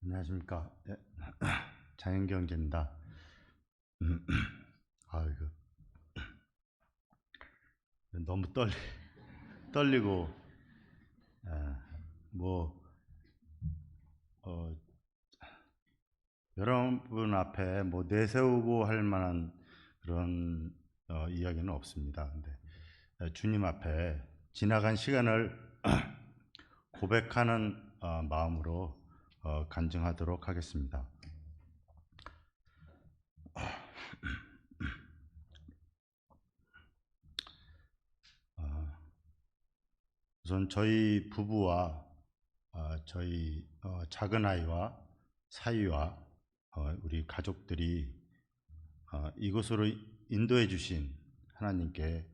안녕하십니까. 예, 장현경제입니다. 이거 너무 떨리고, 아, 뭐, 어, 여러분 앞에 뭐 내세우고 할 만한 그런 이야기는 없습니다. 근데 주님 앞에 지나간 시간을 고백하는 마음으로 간증하도록 하겠습니다. 어, 우선 저희 부부와 저희 작은 아이와 사위와 우리 가족들이 이곳으로 인도해 주신 하나님께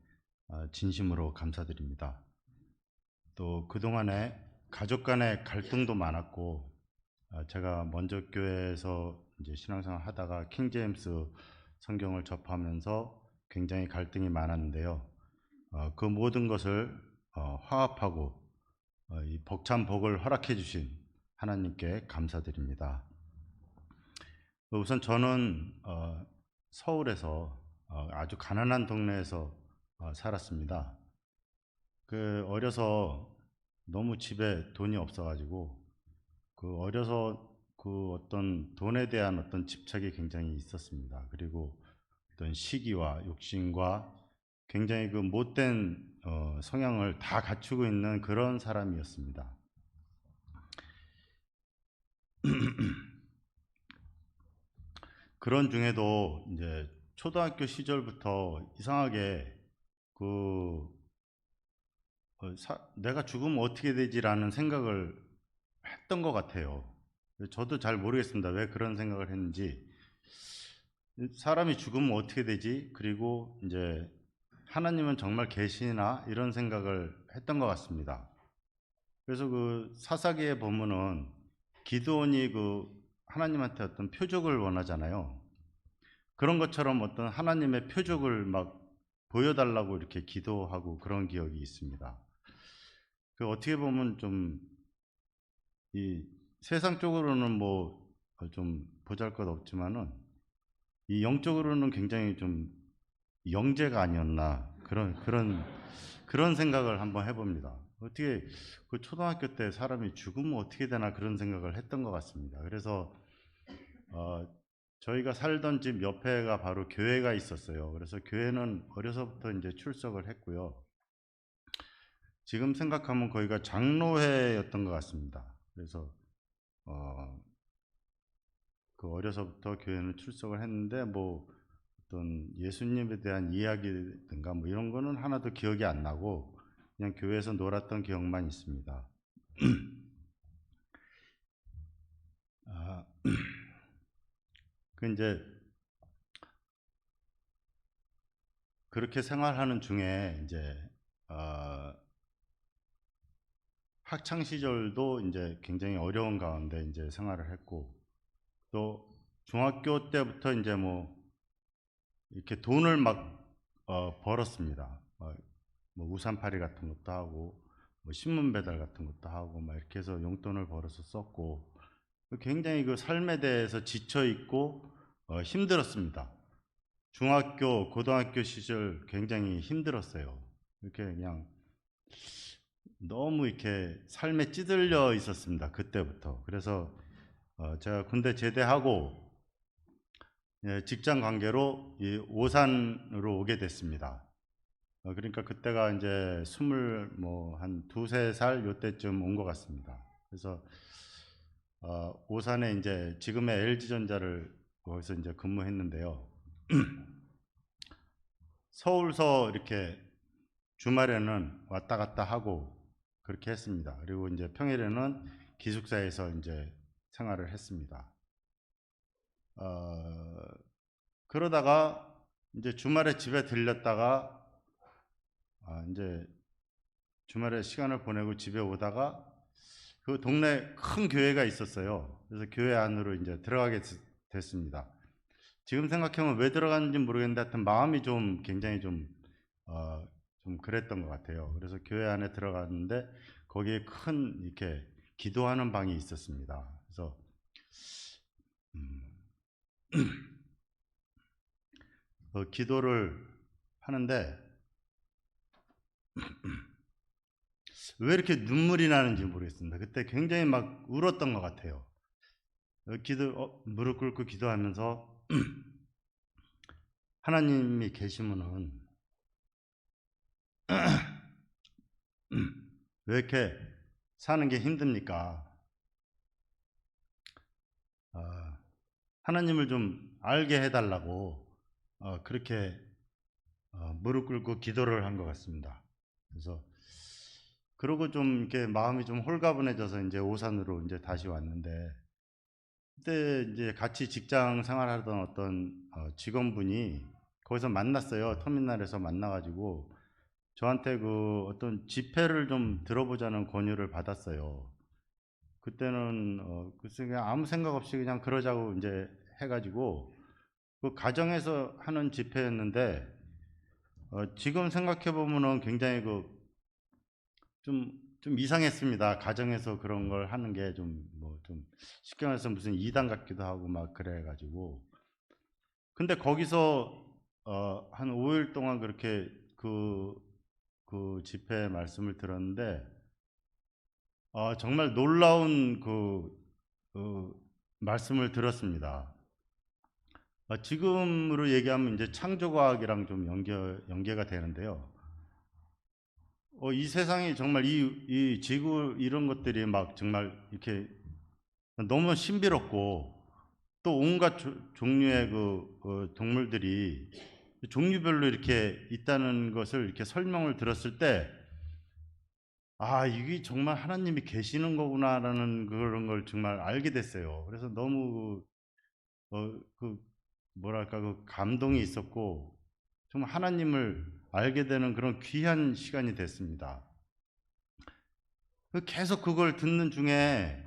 진심으로 감사드립니다. 또 그동안에 가족 간의 갈등도 많았고, 제가 먼저 교회에서 이제 신앙생활 하다가 킹제임스 성경을 접하면서 굉장히 갈등이 많았는데요. 그 모든 것을 화합하고 이 벅찬 복을 허락해 주신 하나님께 감사드립니다. 우선 저는 서울에서 아주 가난한 동네에서 살았습니다. 어려서 너무 집에 돈이 없어가지고 어려서 어떤 돈에 대한 어떤 집착이 굉장히 있었습니다. 그리고 어떤 시기와 욕심과 굉장히 못된 성향을 다 갖추고 있는 그런 사람이었습니다. 그런 중에도 이제 초등학교 시절부터 이상하게 그 내가 죽으면 어떻게 되지라는 생각을 했던 것 같아요. 저도 잘 모르겠습니다. 왜 그런 생각을 했는지. 사람이 죽으면 어떻게 되지? 그리고 이제 하나님은 정말 계시나? 이런 생각을 했던 것 같습니다. 그래서 사사기에 보면은 기드온이 하나님한테 어떤 표적을 원하잖아요. 그런 것처럼 어떤 하나님의 표적을 막 보여달라고 이렇게 기도하고 그런 기억이 있습니다. 어떻게 보면 좀 이 세상적으로는 뭐 좀 보잘것없지만은 이 영적으로는 굉장히 좀 영재가 아니었나 그런 생각을 한번 해봅니다. 어떻게 초등학교 때 사람이 죽으면 어떻게 되나 그런 생각을 했던 것 같습니다. 그래서 어, 저희가 살던 집 옆에가 바로 교회가 있었어요. 그래서 교회는 어려서부터 이제 출석을 했고요. 지금 생각하면 거기가 장로회였던 것 같습니다. 그래서 어려서부터 교회는 출석을 했는데 뭐 어떤 예수님에 대한 이야기든가 뭐 이런 거는 하나도 기억이 안 나고 그냥 교회에서 놀았던 기억만 있습니다. 아, 이제 그렇게 생활하는 중에 이제 학창 시절도 이제 굉장히 어려운 가운데 이제 생활을 했고 또 중학교 때부터 이제 뭐 이렇게 돈을 막 벌었습니다. 뭐 우산팔이 같은 것도 하고 뭐 신문 배달 같은 것도 하고 막 이렇게 해서 용돈을 벌어서 썼고 굉장히 삶에 대해서 지쳐 있고 힘들었습니다. 중학교, 고등학교 시절 굉장히 힘들었어요. 이렇게 그냥 너무 이렇게 삶에 찌들려 있었습니다. 그때부터. 그래서 제가 군대 제대하고 직장 관계로 이 오산으로 오게 됐습니다. 그러니까 그때가 이제 한 두세 살 요때쯤 온 것 같습니다. 그래서 오산에 이제 지금의 LG전자를 거기서 이제 근무했는데요. 서울서 이렇게 주말에는 왔다 갔다 하고 그렇게 했습니다. 그리고 이제 평일에는 기숙사에서 이제 생활을 했습니다. 그러다가 이제 주말에 집에 들렸다가 이제 주말에 시간을 보내고 집에 오다가 그 동네 큰 교회가 있었어요. 그래서 교회 안으로 이제 들어가게 됐습니다. 지금 생각하면 왜 들어갔는지 모르겠는데 하여튼 마음이 좀 굉장히 좀 그랬던 것 같아요. 그래서 교회 안에 들어갔는데 거기에 큰 이렇게 기도하는 방이 있었습니다. 그래서 기도를 하는데 왜 이렇게 눈물이 나는지 모르겠습니다. 그때 굉장히 막 울었던 것 같아요. 무릎 꿇고 기도하면서 하나님이 계시면은 왜 이렇게 사는 게 힘듭니까? 하나님을 좀 알게 해달라고 그렇게 무릎 꿇고 기도를 한 것 같습니다. 그래서 그러고 좀 이렇게 마음이 좀 홀가분해져서 이제 오산으로 이제 다시 왔는데, 그때 이제 같이 직장 생활하던 어떤 직원분이 거기서 만났어요. 터미널에서 만나가지고 저한테 그 어떤 집회를 좀 들어보자는 권유를 받았어요. 그때는 글쎄 그냥 아무 생각 없이 그냥 그러자고 이제 해가지고 그 가정에서 하는 집회였는데, 지금 생각해 보면은 굉장히 좀 이상했습니다. 가정에서 그런 걸 하는 게 좀 쉽게 말해서 무슨 이단 같기도 하고 막 그래가지고. 근데 거기서 한 5일 동안 그렇게 그 집회 말씀을 들었는데, 정말 놀라운 말씀을 들었습니다. 지금으로 얘기하면 이제 창조과학이랑 좀 연계가 되는데요. 이 세상이 정말 이 지구 이런 것들이 막 정말 이렇게 너무 신비롭고, 또 온갖 종류의 동물들이 종류별로 이렇게 있다는 것을 이렇게 설명을 들었을 때, 이게 정말 하나님이 계시는 거구나라는 그런 걸 정말 알게 됐어요. 그래서 너무 뭐랄까 감동이 있었고, 정말 하나님을 알게 되는 그런 귀한 시간이 됐습니다. 계속 그걸 듣는 중에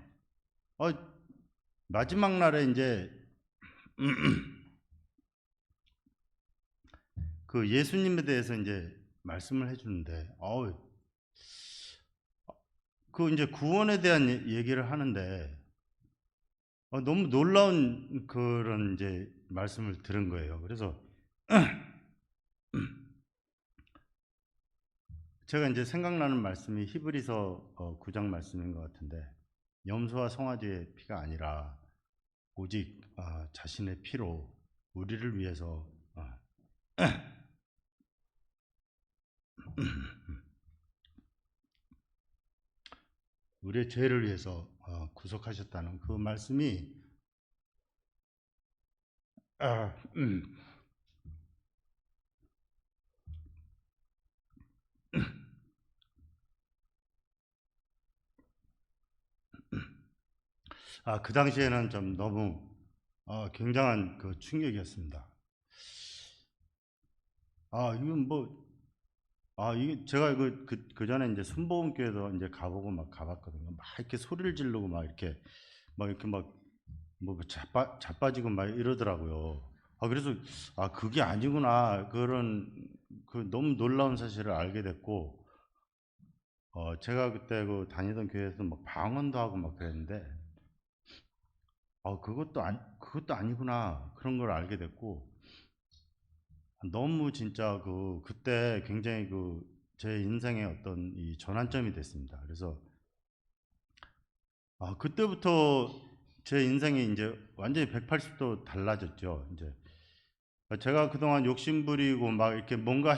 마지막 날에 이제 그 예수님에 대해서 이제 말씀을 해주는데, 그 이제 구원에 대한 얘기를 하는데 너무 놀라운 그런 이제 말씀을 들은 거예요. 그래서 제가 이제 생각나는 말씀이 히브리서 9장 말씀인 것 같은데, 염소와 송아지의 피가 아니라 오직 자신의 피로 우리를 위해서 우리의 죄를 위해서 구속하셨다는 그 말씀이 아, 음, 그 당시에는 좀 너무 굉장한 그 충격이었습니다. 이건 이게 제가 그 전에 이제 순복음교회도 이제 가보고 막 가봤거든요. 막 이렇게 소리를 지르고 막 자빠지고 막 이러더라고요. 그래서 그게 아니구나, 너무 놀라운 사실을 알게 됐고, 제가 그때 다니던 교회에서 막 방언도 하고 막 그랬는데, 그것도 아니구나, 그런 걸 알게 됐고, 너무 진짜 그때 굉장히 제 인생의 어떤 이 전환점이 됐습니다. 그래서 그때부터 제 인생이 이제 완전히 180도 달라졌죠. 이제 제가 그동안 욕심부리고 막 이렇게 뭔가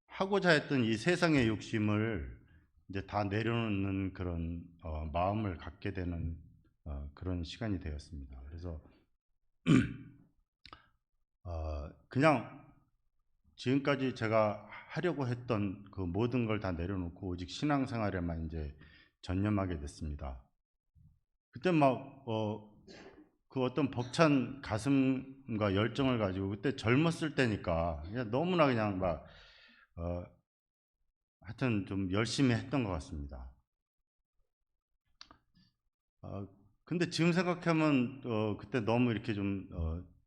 하고자 했던 이 세상의 욕심을 이제 다 내려놓는 그런 마음을 갖게 되는 그런 시간이 되었습니다. 그래서 그냥 지금까지 제가 하려고 했던 그 모든 걸 다 내려놓고 오직 신앙생활에만 이제 전념하게 됐습니다. 그때 그 어떤 벅찬 가슴과 열정을 가지고, 그때 젊었을 때니까 그냥 너무나 그냥 하여튼 좀 열심히 했던 것 같습니다. 근데 지금 생각하면 그때 너무 이렇게 좀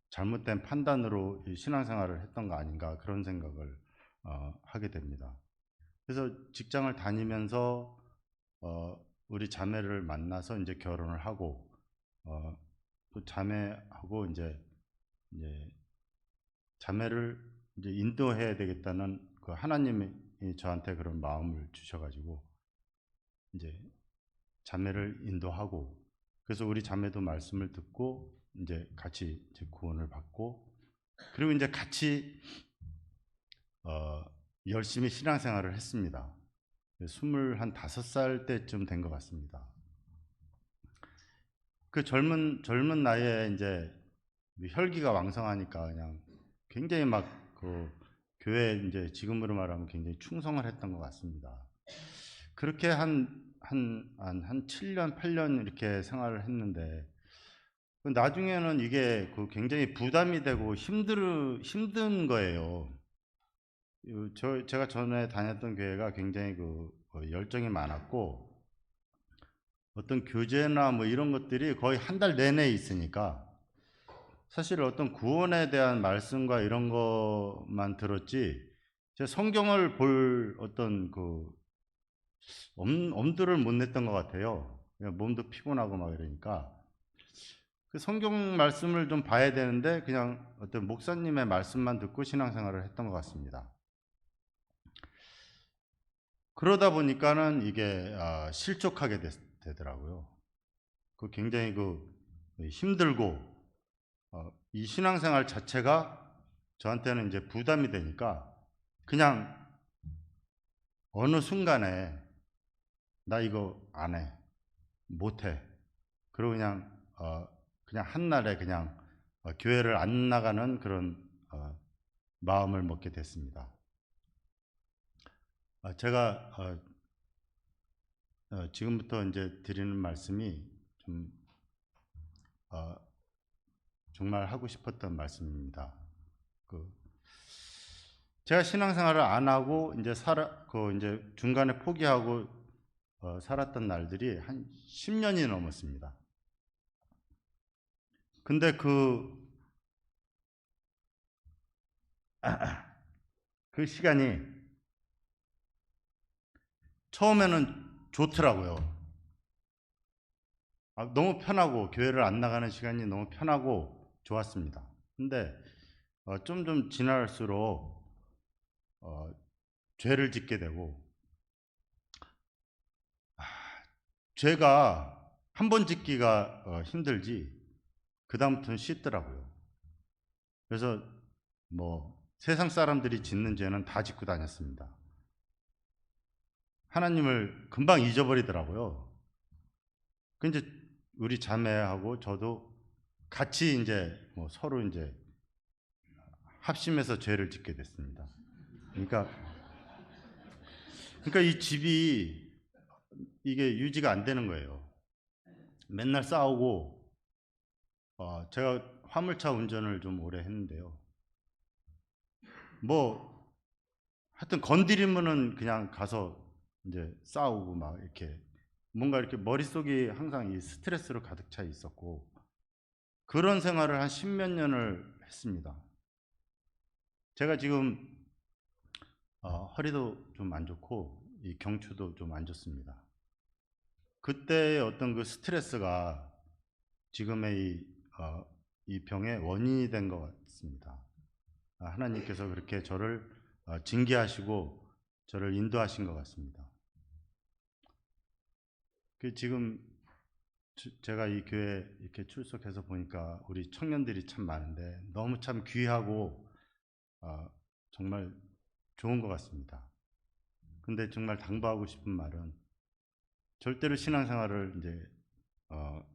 잘못된 판단으로 이 신앙생활을 했던 거 아닌가, 그런 생각을 하게 됩니다. 그래서 직장을 다니면서 우리 자매를 만나서 이제 결혼을 하고, 또 자매하고 이제 자매를 이제 인도해야 되겠다는 그 하나님이 저한테 그런 마음을 주셔가지고 이제 자매를 인도하고, 그래서 우리 자매도 말씀을 듣고 이제 같이 이제 구원을 받고, 그리고 이제 같이 열심히 신앙생활을 했습니다. 25살 때쯤 된 것 같습니다. 그 젊은 나이에 이제 혈기가 왕성하니까 그냥 굉장히 막 그 교회 이제 지금으로 말하면 굉장히 충성을 했던 것 같습니다. 그렇게 한 7년, 8년 이렇게 생활을 했는데, 나중에는 이게 그 굉장히 부담이 되고 힘든 거예요. 제가 전에 다녔던 교회가 굉장히 열정이 많았고, 어떤 교제나 뭐 이런 것들이 거의 한 달 내내 있으니까 사실 어떤 구원에 대한 말씀과 이런 것만 들었지, 제 성경을 볼 어떤 엄두를 못 냈던 것 같아요. 그냥 몸도 피곤하고 막 이러니까 그 성경 말씀을 좀 봐야 되는데 그냥 어떤 목사님의 말씀만 듣고 신앙생활을 했던 것 같습니다. 그러다 보니까는 이게 실족하게 되더라고요. 굉장히 힘들고 이 신앙생활 자체가 저한테는 이제 부담이 되니까 그냥 어느 순간에 나 이거 안 해, 못 해. 그리고 그냥 한날에 그냥 교회를 안 나가는 그런 마음을 먹게 됐습니다. 제가 지금부터 이제 드리는 말씀이 좀 정말 하고 싶었던 말씀입니다. 제가 신앙생활을 안 하고 이제 이제 중간에 포기하고 살았던 날들이 한 10년이 넘었습니다. 근데 그 시간이 처음에는 좋더라고요. 너무 편하고 교회를 안 나가는 시간이 너무 편하고 좋았습니다. 근데 좀 지날수록 죄를 짓게 되고, 죄가 한 번 짓기가 힘들지 그 다음부터는 쉽더라고요. 그래서 세상 사람들이 짓는 죄는 다 짓고 다녔습니다. 하나님을 금방 잊어버리더라고요. 이제 우리 자매하고 저도 같이 이제 서로 이제 합심해서 죄를 짓게 됐습니다. 그러니까 이 집이 이게 유지가 안 되는 거예요. 맨날 싸우고, 제가 화물차 운전을 좀 오래 했는데요. 하여튼 건드리면은 그냥 가서 이제 싸우고 막 이렇게 뭔가 이렇게 머릿속이 항상 이 스트레스로 가득 차 있었고, 그런 생활을 한 10몇 년을 했습니다. 제가 지금 허리도 좀 안 좋고 이 경추도 좀 안 좋습니다. 그때의 어떤 그 스트레스가 지금의 이 병의 원인이 된 것 같습니다. 하나님께서 그렇게 저를 징계하시고 저를 인도하신 것 같습니다. 지금 제가 이 교회 이렇게 출석해서 보니까 우리 청년들이 참 많은데 너무 참 귀하고 정말 좋은 것 같습니다. 근데 정말 당부하고 싶은 말은 절대로 신앙생활을 이제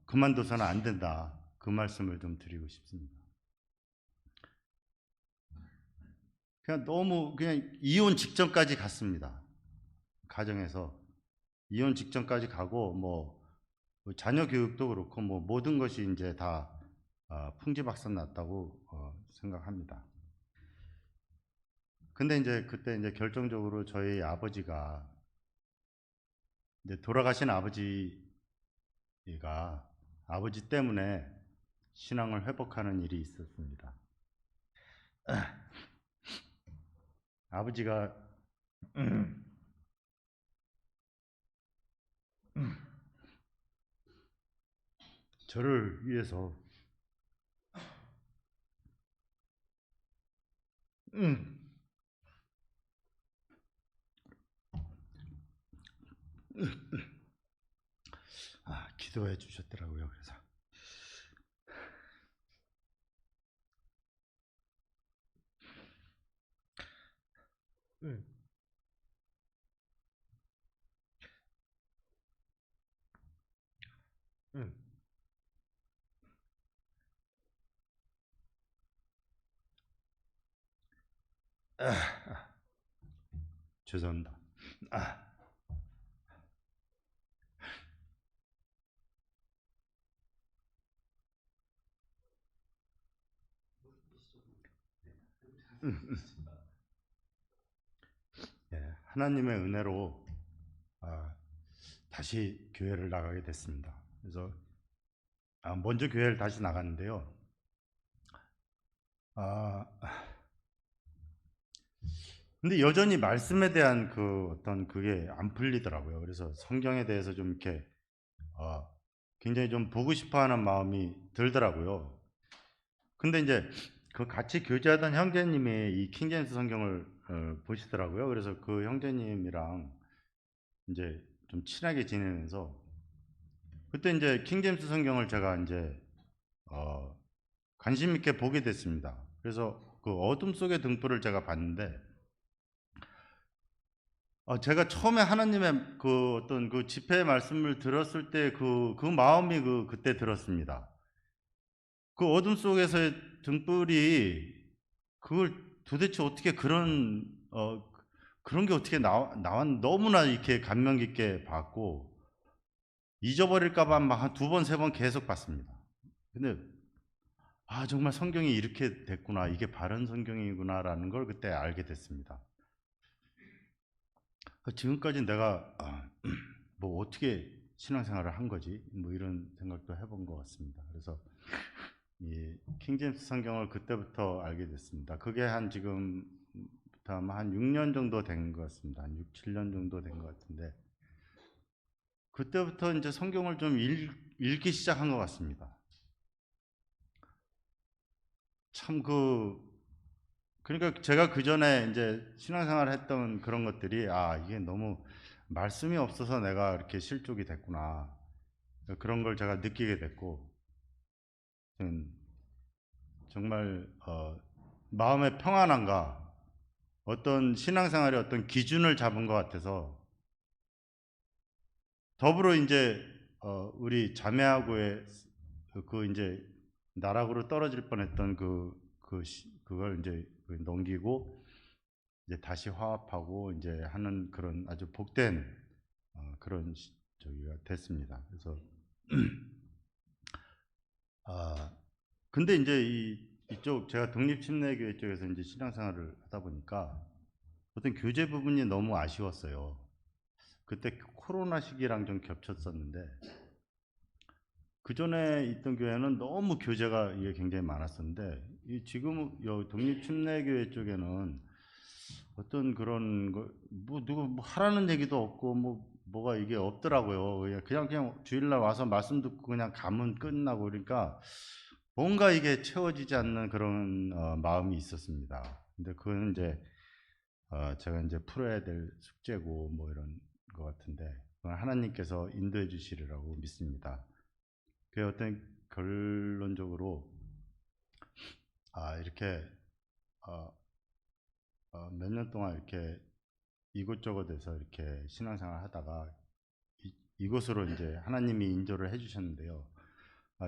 그만둬서는 안 된다, 그 말씀을 좀 드리고 싶습니다. 그냥 이혼 직전까지 갔습니다. 가정에서 이혼 직전까지 가고 자녀 교육도 그렇고 모든 것이 이제 다 풍지박산 났다고 생각합니다. 근데 이제 그때 이제 결정적으로 저희 아버지가 이제 돌아가신 아버지 때문에 신앙을 회복하는 일이 있었습니다. 아버지가 저를 위해서 음, 기도해 주셨더라고요. 그래서 음, 음. 죄송합니다. 아, 예, 하나님의 은혜로 아, 다시 교회를 나가게 됐습니다. 그래서 먼저 교회를 다시 나갔는데요. 아, 근데 여전히 말씀에 대한 그 어떤 그게 안 풀리더라고요. 그래서 성경에 대해서 좀 이렇게 어, 굉장히 좀 보고 싶어하는 마음이 들더라고요. 근데 이제 그 같이 교제하던 형제님이 이 킹제임스 성경을 보시더라고요. 그래서 그 형제님이랑 이제 좀 친하게 지내면서 그때 이제 킹제임스 성경을 제가 이제 어, 관심 있게 보게 됐습니다. 그래서 그 어둠 속의 등불을 제가 봤는데 제가 처음에 하나님의 그 어떤 그 집회 말씀을 들었을 때 그 마음이 그때 들었습니다. 그 어둠 속에서의 등불이 그걸 도대체 어떻게 그런 게 어떻게 나왔 너무나 이렇게 감명 깊게 봤고 잊어버릴까 봐 막 한 두 번, 세 번 계속 봤습니다. 근데 정말 성경이 이렇게 됐구나. 이게 바른 성경이구나라는 걸 그때 알게 됐습니다. 지금까지 내가 뭐 어떻게 신앙생활을 한 거지? 뭐 이런 생각도 해본 것 같습니다. 그래서 이 킹제임스 성경을 그때부터 알게 됐습니다. 그게 한 지금부터 아마 한 6년 정도 된 것 같습니다. 한 6, 7년 정도 된 것 같은데 그때부터 이제 성경을 좀 읽기 시작한 것 같습니다. 참 그러니까 제가 그 전에 이제 신앙생활을 했던 그런 것들이 이게 너무 말씀이 없어서 내가 이렇게 실족이 됐구나. 그런 걸 제가 느끼게 됐고 정말 마음의 평안함과 어떤 신앙생활의 어떤 기준을 잡은 것 같아서 더불어 이제 우리 자매하고의 그 이제 나락으로 떨어질 뻔했던 그걸 이제 넘기고 이제 다시 화합하고 이제 하는 그런 아주 복된 그런 저기가 됐습니다. 그래서 아 근데 이제 이쪽 제가 독립침례교회 쪽에서 이제 신앙생활을 하다 보니까 어떤 교제 부분이 너무 아쉬웠어요. 그때 코로나 시기랑 좀 겹쳤었는데 그 전에 있던 교회는 너무 교제가 이게 굉장히 많았었는데 지금 독립침례교회 쪽에는 어떤 그런 뭐 누구 뭐 하라는 얘기도 없고 뭐가 이게 없더라고요. 그냥 주일날 와서 말씀 듣고 그냥 가면 끝나고 그러니까 뭔가 이게 채워지지 않는 그런 마음이 있었습니다. 근데 그건 이제 제가 이제 풀어야 될 숙제고 뭐 이런 것 같은데 그건 하나님께서 인도해 주시리라고 믿습니다. 그 어떤 결론적으로 이렇게 몇 년 동안 이렇게 이곳저곳에서 이렇게 신앙생활 하다가 이곳으로 이제 하나님이 인도를 해주셨는데요.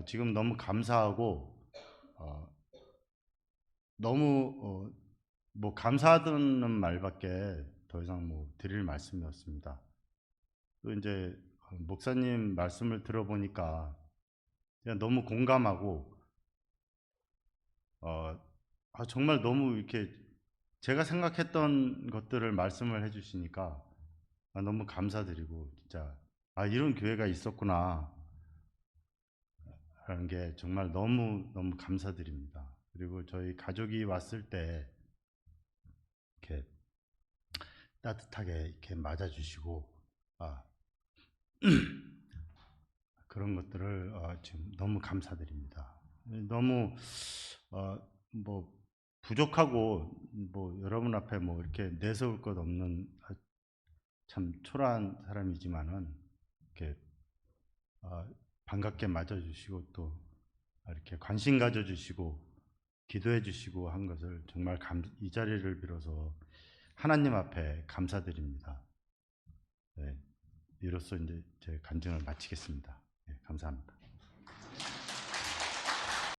지금 너무 감사하고 어, 너무 뭐 감사하다는 말밖에 더 이상 뭐 드릴 말씀이 없습니다. 또 이제 목사님 말씀을 들어보니까 그냥 너무 공감하고 어, 정말 너무 이렇게 제가 생각했던 것들을 말씀을 해주시니까 너무 감사드리고 진짜 이런 교회가 있었구나 하는 게 정말 너무 너무 감사드립니다. 그리고 저희 가족이 왔을 때 이렇게 따뜻하게 이렇게 맞아주시고 아, 그런 것들을 지금 너무 감사드립니다. 너무 뭐 부족하고 뭐 여러분 앞에 뭐 이렇게 내세울 것 없는 참 초라한 사람이지만은 이렇게 반갑게 맞아주시고 또 이렇게 관심 가져주시고 기도해주시고 한 것을 정말 이 자리를 빌어서 하나님 앞에 감사드립니다. 네, 이로써 이제 제 간증을 마치겠습니다. 네, 감사합니다.